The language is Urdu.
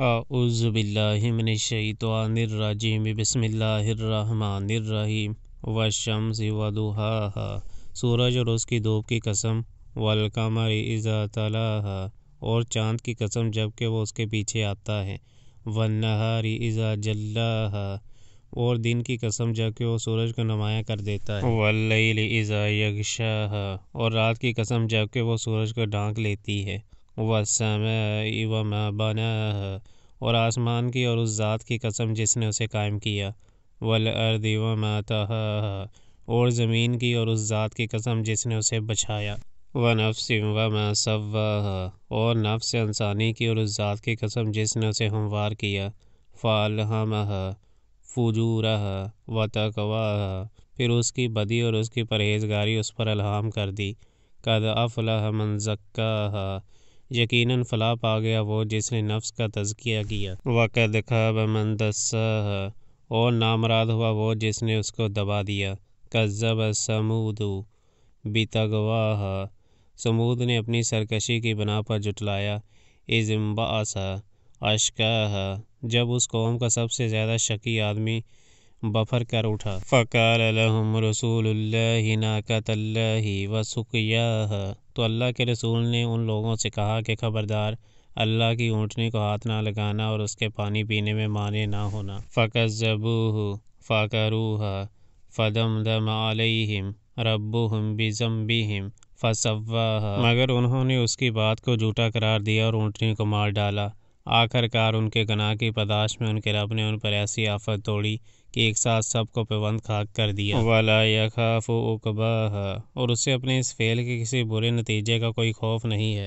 اعوذ باللہ من الشیطان الرجیم بسم اللہ الرحمن الرحیم والشمس وضحاہا، سورج اور اس کی دھوپ کی قسم، والقمر اذا تلاہا، اور چاند کی قسم جبکہ وہ اس کے پیچھے آتا ہے، والنہار اذا جلاہا، اور دن کی قسم جبکہ وہ سورج کو نمایاں کر دیتا ہے، واللیل اذا یغشاہا، اور رات کی قسم جبکہ وہ سورج کو ڈھانک لیتی ہے، والسماء وما بناہا، اور آسمان کی اور اس ذات کی قسم جس نے اسے قائم کیا، والارض وما طحاہا، اور زمین کی اور اس ذات کی قسم جس نے اسے بچھایا، ونفس وما سواہا، اور نفس انسانی کی اور اس ذات کی قسم جس نے اسے ہموار کیا، فالہمہا فجورہا وتقواہا، پھر اس کی بدی اور اس کی پرہیزگاری اس پر الہام کر دی، قد افلح من زکاہا، یقیناً فلاح پا گیا وہ جس نے نفس کا تزکیہ کیا، وقد خاب من دساہا، اور نامراد ہوا وہ جس نے اس کو دبا دیا، کذب ثمود بطغواہا، ثمود نے اپنی سرکشی کی بنا پر جھٹلایا، اذ انبعث اشقاہا، جب اس قوم کا سب سے زیادہ شقی آدمی بفر کر اٹھا، فقال لهم رسول اللہ ناقۃ اللہ وسقیاہا، تو اللہ کے رسول نے ان لوگوں سے کہا کہ خبردار، اللہ کی اونٹنی کو ہاتھ نہ لگانا اور اس کے پانی پینے میں مانع نہ ہونا، فکذبوہ فعقروہا فدمدم علیہم ربہم بذنبہم فسواہا، مگر انہوں نے اس کی بات کو جھوٹا قرار دیا اور اونٹنی کو مار ڈالا، آخر کار ان کے گناہ کی پاداش میں ان کے رب نے ان پر ایسی آفت توڑی کہ ایک ساتھ سب کو پیوند خاک کر دیا، وَلَا يَخَافُ عُقْبَاهَا، اور اسے اپنے اس فعل کے کسی برے نتیجے کا کوئی خوف نہیں ہے۔